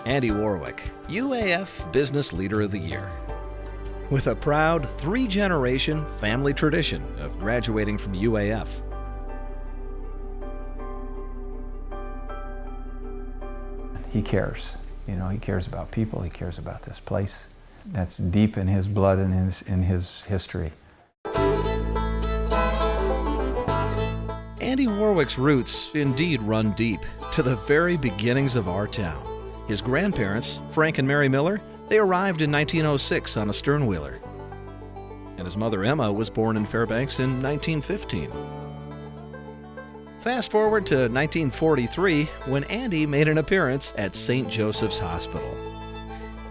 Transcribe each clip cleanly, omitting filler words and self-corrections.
Andy Warwick, UAF Business Leader of the Year. With a proud 3-generation family tradition of graduating from UAF. He cares. He cares about people. He cares about this place. That's deep in his blood and in his history. Andy Warwick's roots indeed run deep, to the very beginnings of our town. His grandparents, Frank and Mary Miller, they arrived in 1906 on a sternwheeler. And his mother Emma was born in Fairbanks in 1915. Fast forward to 1943, when Andy made an appearance at St. Joseph's Hospital.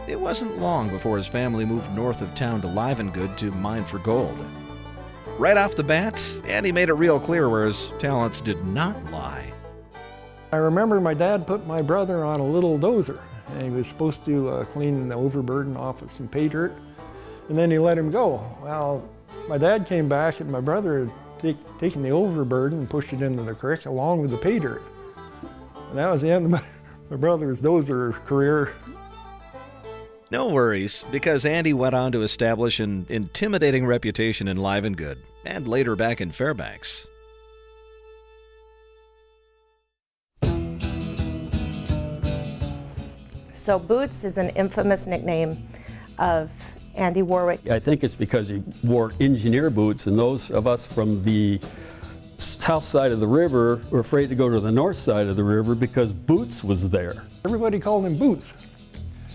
It wasn't long before his family moved north of town to Livengood to mine for gold. Right off the bat, Andy made it real clear where his talents did not lie. I remember my dad put my brother on a little dozer, and he was supposed to clean the overburden off of some pay dirt, and then he let him go. Well, my dad came back and my brother had taken the overburden and pushed it into the creek along with the pay dirt. And that was the end of my brother's dozer career. No worries, because Andy went on to establish an intimidating reputation in Livengood, and later back in Fairbanks. So Boots is an infamous nickname of Andy Warwick. I think it's because he wore engineer boots, and those of us from the south side of the river were afraid to go to the north side of the river because Boots was there. Everybody called him Boots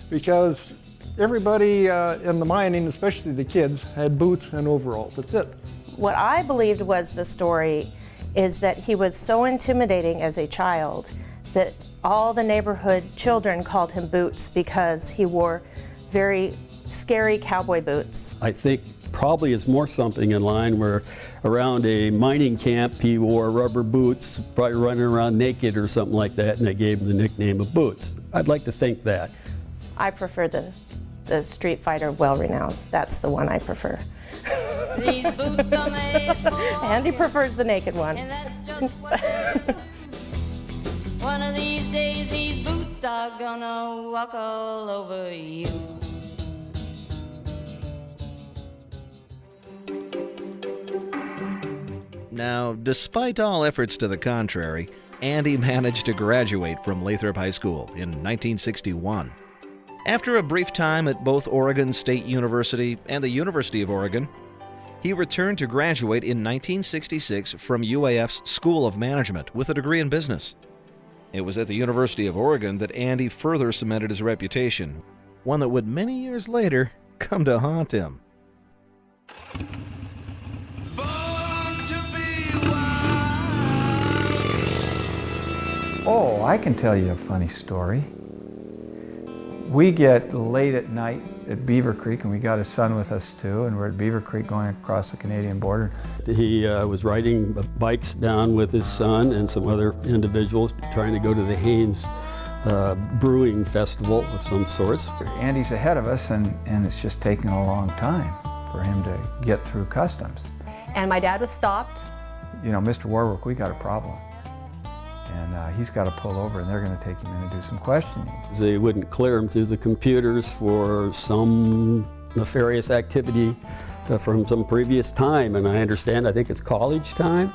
because everybody in the mining, especially the kids, had boots and overalls. That's it. What I believed was the story is that he was so intimidating as a child that all the neighborhood children called him Boots because he wore very scary cowboy boots. I think probably it's more something in line where around a mining camp he wore rubber boots, probably running around naked or something like that, and they gave him the nickname of Boots. I'd like to think that. I prefer the Street Fighter Well-Renowned. That's the one I prefer. These boots are made for Andy prefers the naked one. and that's just what one of these days these boots are gonna walk all over you. Now, despite all efforts to the contrary, Andy managed to graduate from Lathrop High School in 1961. After a brief time at both Oregon State University and the University of Oregon, he returned to graduate in 1966 from UAF's School of Management with a degree in business. It was at the University of Oregon that Andy further cemented his reputation, one that would many years later come to haunt him. Oh, I can tell you a funny story. We get late at night at Beaver Creek, and we got his son with us too, and we're at Beaver Creek going across the Canadian border. He was riding bikes down with his son and some other individuals trying to go to the Haynes Brewing Festival of some sorts. Andy's ahead of us, and it's just taking a long time for him to get through customs. And my dad was stopped. Mr. Warwick, we got a problem. And he's got to pull over, and they're going to take him in and do some questioning. They wouldn't clear him through the computers for some nefarious activity from some previous time, and I think it's college time.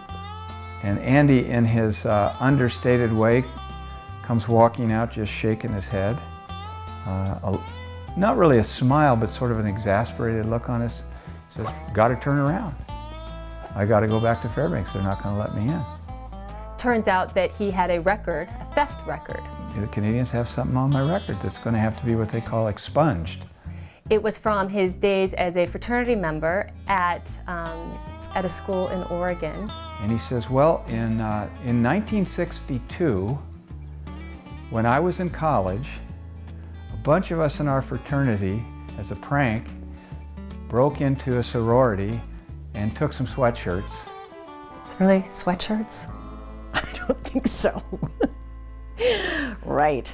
And Andy, in his understated way, comes walking out just shaking his head. Not really a smile, but sort of an exasperated look on his. Says, "Got to turn around. I got to go back to Fairbanks. They're not going to let me in." Turns out that he had a record, a theft record. The Canadians have something on my record that's going to have to be what they call expunged. It was from his days as a fraternity member at a school in Oregon. And he says, well, in 1962, when I was in college, a bunch of us in our fraternity, as a prank, broke into a sorority and took some sweatshirts. Really? Sweatshirts? I don't think so. Right.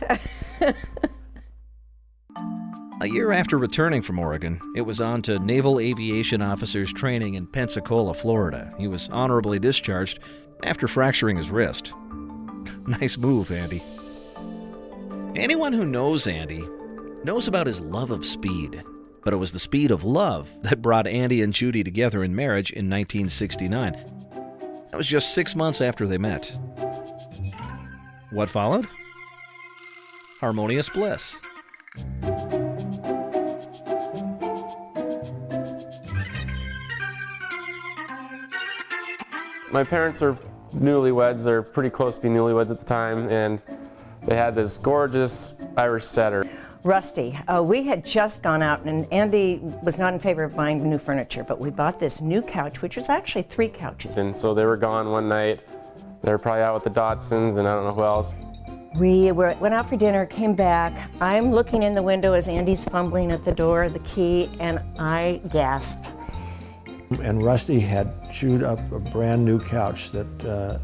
A year after returning from Oregon, it was on to Naval Aviation Officers Training in Pensacola, Florida. He was honorably discharged after fracturing his wrist. Nice move, Andy. Anyone who knows Andy knows about his love of speed, but it was the speed of love that brought Andy and Judy together in marriage in 1969. That was just 6 months after they met. What followed? Harmonious bliss. My parents are newlyweds, they're pretty close to being newlyweds at the time, and they had this gorgeous Irish setter. Rusty. We had just gone out, and Andy was not in favor of buying new furniture, but we bought this new couch, which was actually 3 couches. And so they were gone one night. They were probably out with the Dotsons and I don't know who else. We went out for dinner, came back. I'm looking in the window as Andy's fumbling at the door, the key, and I gasp. And Rusty had chewed up a brand new couch that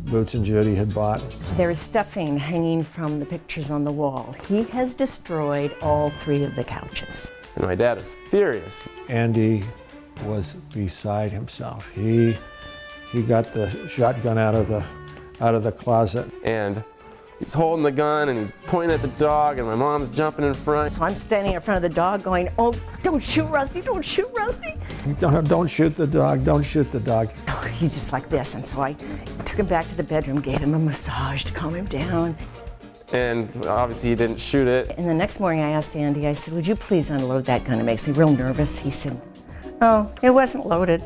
Boots and Judy had bought. There is stuffing hanging from the pictures on the wall. He has destroyed all 3 of the couches. And my dad was furious. Andy was beside himself. He got the shotgun out of the closet. And he's holding the gun and he's pointing at the dog and my mom's jumping in front. So I'm standing in front of the dog going, "Oh, don't shoot Rusty, don't shoot Rusty." Don't shoot the dog, don't shoot the dog. Oh, he's just like this, and so I took him back to the bedroom, gave him a massage to calm him down. And obviously he didn't shoot it. And the next morning I asked Andy, I said, "Would you please unload that gun? It makes me real nervous." He said, "Oh, it wasn't loaded."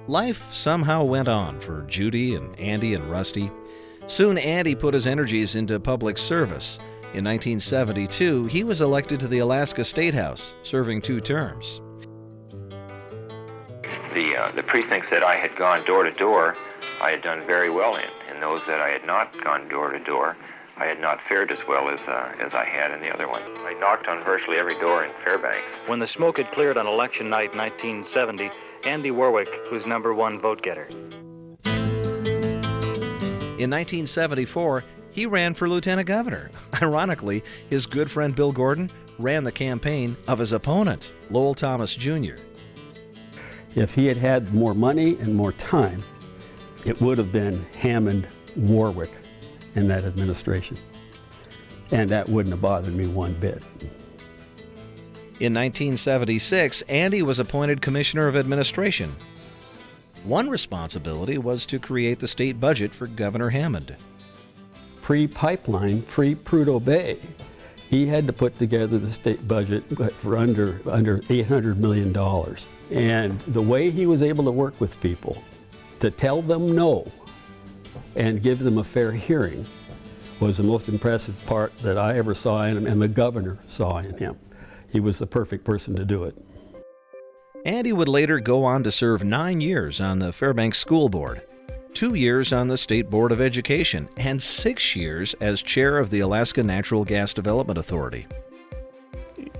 Life somehow went on for Judy and Andy and Rusty. Soon Andy put his energies into public service. In 1972, he was elected to the Alaska State House, serving 2 terms. The precincts that I had gone door to door, I had done very well in. And those that I had not gone door to door, I had not fared as well as I had in the other one. I knocked on virtually every door in Fairbanks. When the smoke had cleared on election night 1970, Andy Warwick was #1 vote-getter. In 1974, he ran for lieutenant governor. Ironically, his good friend Bill Gordon ran the campaign of his opponent, Lowell Thomas Jr. If he had had more money and more time, it would have been Hammond Warwick in that administration. And that wouldn't have bothered me one bit. In 1976, Andy was appointed Commissioner of Administration. One responsibility was to create the state budget for Governor Hammond. Pre-pipeline, pre-Prudhoe Bay, he had to put together the state budget for under $800 million. And the way he was able to work with people, to tell them no and give them a fair hearing, was the most impressive part that I ever saw in him and the governor saw in him. He was the perfect person to do it. Andy would later go on to serve 9 years on the Fairbanks School Board, 2 years on the State Board of Education, and 6 years as chair of the Alaska Natural Gas Development Authority.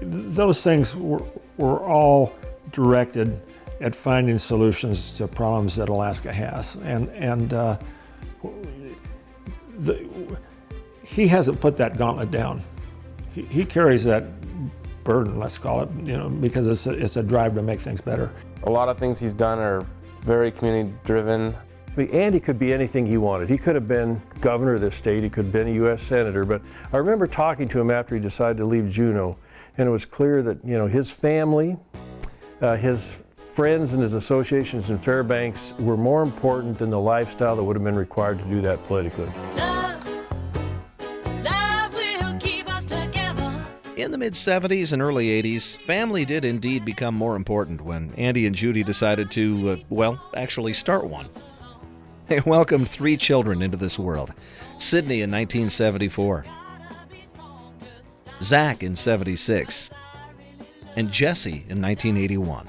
Those things were all directed at finding solutions to problems that Alaska has. He hasn't put that gauntlet down. He carries that burden, let's call it, because it's a drive to make things better. A lot of things he's done are very community driven. Andy could be anything he wanted. He could have been governor of this state, he could have been a U.S. senator, but I remember talking to him after he decided to leave Juneau, and it was clear that his family, his friends and his associations in Fairbanks were more important than the lifestyle that would have been required to do that politically. In the mid-70s and early 80s, family did indeed become more important when Andy and Judy decided to, actually start one. They welcomed 3 children into this world. Sydney in 1974, Zach in 76, and Jesse in 1981.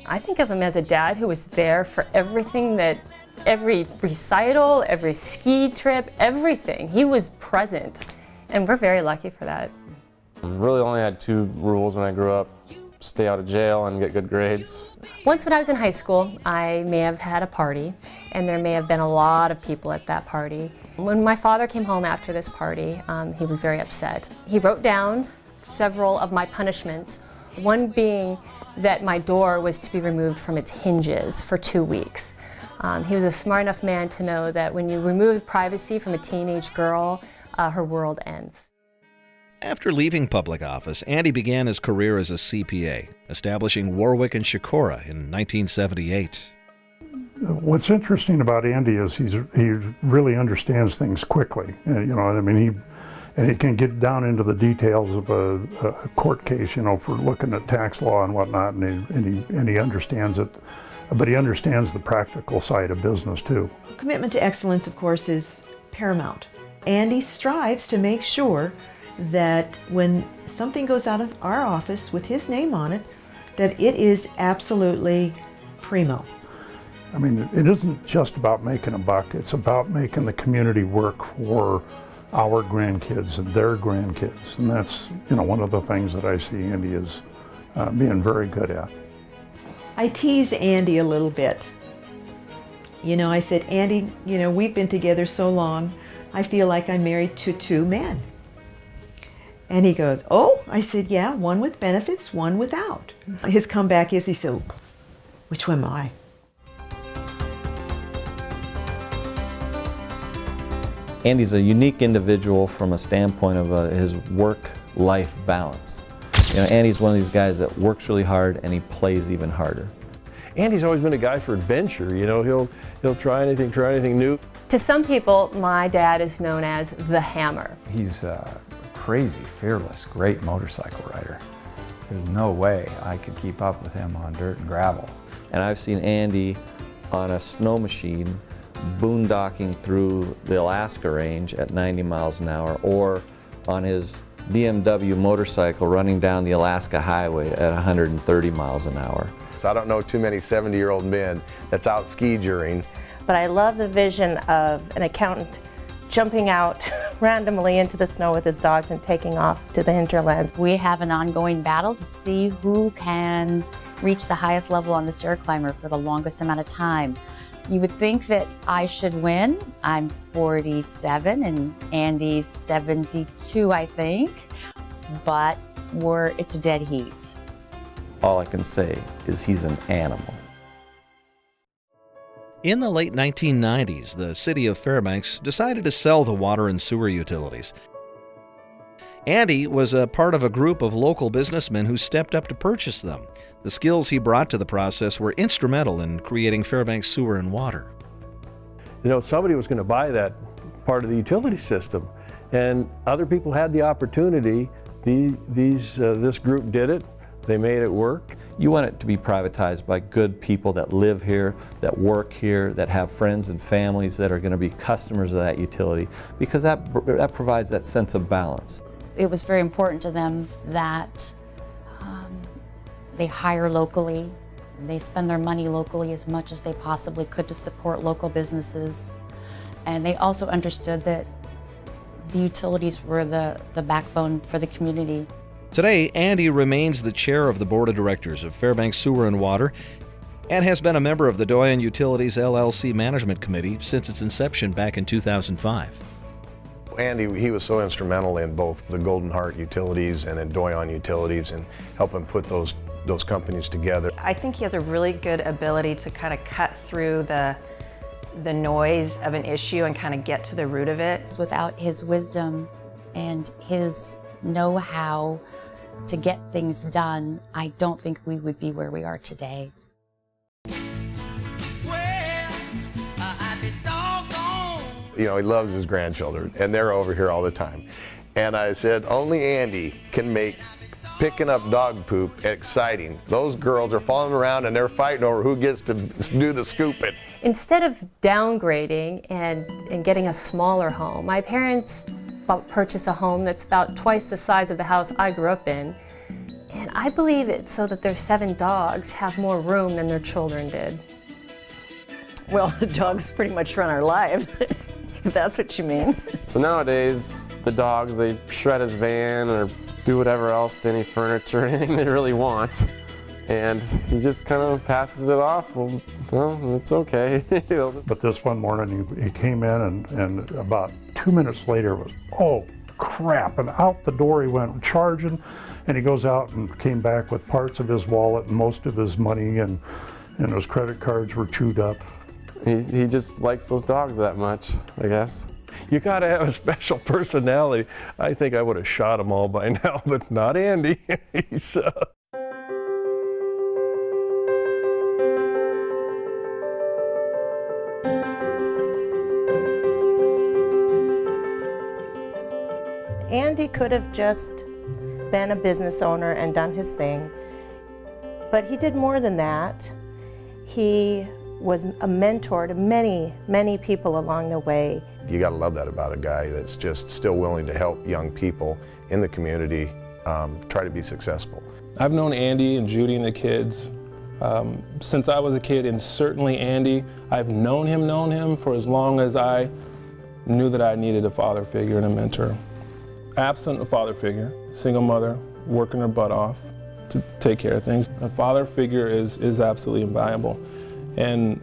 I think of him as a dad who was there for everything every recital, every ski trip, everything. He was present. And we're very lucky for that. I really only had 2 rules when I grew up: stay out of jail and get good grades. Once when I was in high school, I may have had a party, and there may have been a lot of people at that party. When my father came home after this party, he was very upset. He wrote down several of my punishments, one being that my door was to be removed from its hinges for 2 weeks. He was a smart enough man to know that when you remove privacy from a teenage girl, her world ends. After leaving public office, Andy began his career as a CPA, establishing Warwick and Chicora in 1978. What's interesting about Andy is he really understands things quickly. You know, I mean, he can get down into the details of a court case, you know, for looking at tax law and whatnot, and he understands it, but he understands the practical side of business too. Commitment to excellence, of course, is paramount. Andy strives to make sure that when something goes out of our office with his name on it, that it is absolutely primo. I mean, it isn't just about making a buck, it's about making the community work for our grandkids and their grandkids. And that's, you know, one of the things that I see Andy is being very good at. I tease Andy a little bit. You know, I said, Andy, you know, we've been together so long, I feel like I'm married to 2 men. And he goes, oh, I said, yeah, one with benefits, one without. His comeback is, he said, which one am I? Andy's a unique individual from a standpoint of his work-life balance. You know, Andy's one of these guys that works really hard and he plays even harder. Andy's always been a guy for adventure. You know, he'll try anything new. To some people, my dad is known as the Hammer. He's a crazy, fearless, great motorcycle rider. There's no way I could keep up with him on dirt and gravel. And I've seen Andy on a snow machine boondocking through the Alaska range at 90 miles an hour, or on his BMW motorcycle running down the Alaska highway at 130 miles an hour. So I don't know too many 70-year-old men that's out ski juring. But I love the vision of an accountant jumping out randomly into the snow with his dogs and taking off to the hinterlands. We have an ongoing battle to see who can reach the highest level on the stair climber for the longest amount of time. You would think that I should win. I'm 47 and Andy's 72, I think, but it's a dead heat. All I can say is he's an animal. In the late 1990s, the city of Fairbanks decided to sell the water and sewer utilities. Andy was a part of a group of local businessmen who stepped up to purchase them. The skills he brought to the process were instrumental in creating Fairbanks Sewer and Water. You know, somebody was going to buy that part of the utility system, and other people had the opportunity. This group did it. They made it work. You want it to be privatized by good people that live here, that work here, that have friends and families that are going to be customers of that utility, because that provides that sense of balance. It was very important to them that they hire locally, they spend their money locally as much as they possibly could to support local businesses. And they also understood that the utilities were the backbone for the community. Today, Andy remains the chair of the board of directors of Fairbanks Sewer and Water and has been a member of the Doyon Utilities LLC Management Committee since its inception back in 2005. Andy, he was so instrumental in both the Golden Heart Utilities and in Doyon Utilities and helping put those companies together. I think he has a really good ability to kind of cut through the noise of an issue and kind of get to the root of it. Without his wisdom and his know-how to get things done, I don't think we would be where we are today. You know, he loves his grandchildren, and they're over here all the time. And I said, only Andy can make picking up dog poop exciting. Those girls are falling around and they're fighting over who gets to do the scooping. Instead of downgrading and getting a smaller home, my parents purchased a home that's about twice the size of the house I grew up in. And I believe it's so that their 7 dogs have more room than their children did. Well, the dogs pretty much run our lives, if that's what you mean. So nowadays, the dogs, they shred his van or do whatever else to any furniture, anything they really want. And he just kind of passes it off. Well, it's okay. But this one morning, he came in and about 2 minutes later was, oh, crap, and out the door he went charging. And he goes out and came back with parts of his wallet and most of his money, and his credit cards were chewed up. He just likes those dogs that much, I guess. You gotta have a special personality. I think I would have shot them all by now, but not Andy. He's Andy could have just been a business owner and done his thing, but he did more than that. He was a mentor to many, many people along the way. You gotta love that about a guy that's just still willing to help young people in the community try to be successful. I've known Andy and Judy and the kids since I was a kid, and certainly Andy. I've known him for as long as I knew that I needed a father figure and a mentor. Absent a father figure, single mother, working her butt off to take care of things. A father figure is absolutely invaluable. And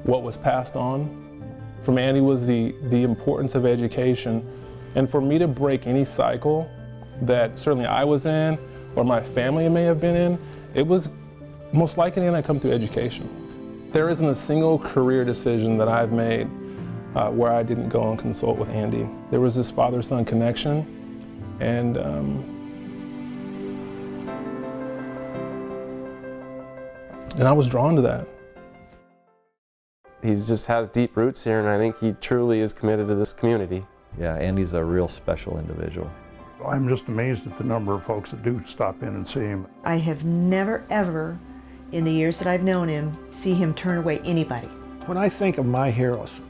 what was passed on from Andy was the importance of education. And for me to break any cycle that certainly I was in or my family may have been in, it was most likely going to come through education. There isn't a single career decision that I've made where I didn't go and consult with Andy. There was this father-son connection, and I was drawn to that. He just has deep roots here, and I think he truly is committed to this community. Yeah, Andy's a real special individual. I'm just amazed at the number of folks that do stop in and see him. I have never, ever, in the years that I've known him, see him turn away anybody. When I think of my heroes,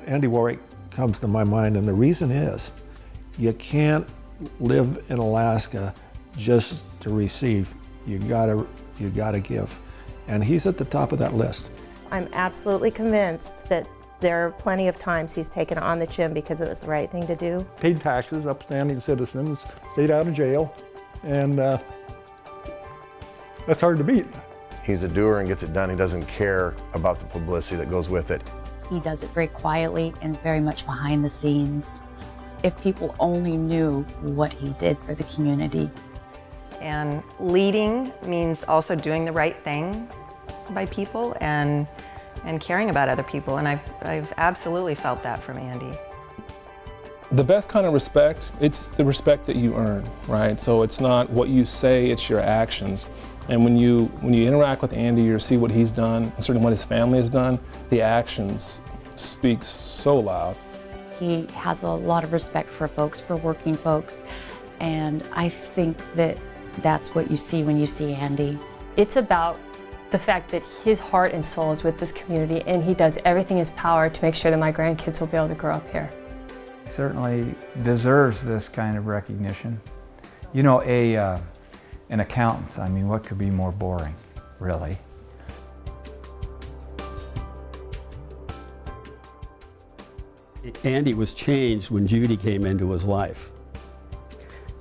Andy Warwick comes to my mind, and the reason is you can't live in Alaska just to receive. You gotta give, and he's at the top of that list. I'm absolutely convinced that there are plenty of times he's taken on the chin because it was the right thing to do. Paid taxes, upstanding citizens, stayed out of jail, and that's hard to beat. He's a doer and gets it done. He doesn't care about the publicity that goes with it. He does it very quietly and very much behind the scenes. If people only knew what he did for the community. And leading means also doing the right thing by people and caring about other people, and I've absolutely felt that from Andy. The best kind of respect, it's the respect that you earn, right? So it's not what you say, it's your actions. And when you interact with Andy or see what he's done, and certainly what his family has done, the actions speak so loud. He has a lot of respect for folks, for working folks, and I think that that's what you see when you see Andy. It's about the fact that his heart and soul is with this community, and he does everything in his power to make sure that my grandkids will be able to grow up here. He certainly deserves this kind of recognition. You know, an accountant, I mean, what could be more boring, really? Andy was changed when Judy came into his life,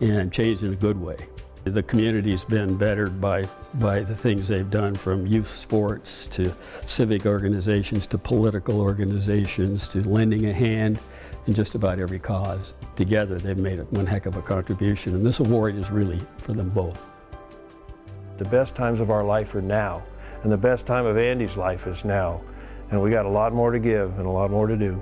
and changed in a good way. The community's been bettered by the things they've done, from youth sports to civic organizations to political organizations to lending a hand in just about every cause. Together they've made one heck of a contribution, and this award is really for them both. The best times of our life are now, and the best time of Andy's life is now. And we got a lot more to give and a lot more to do.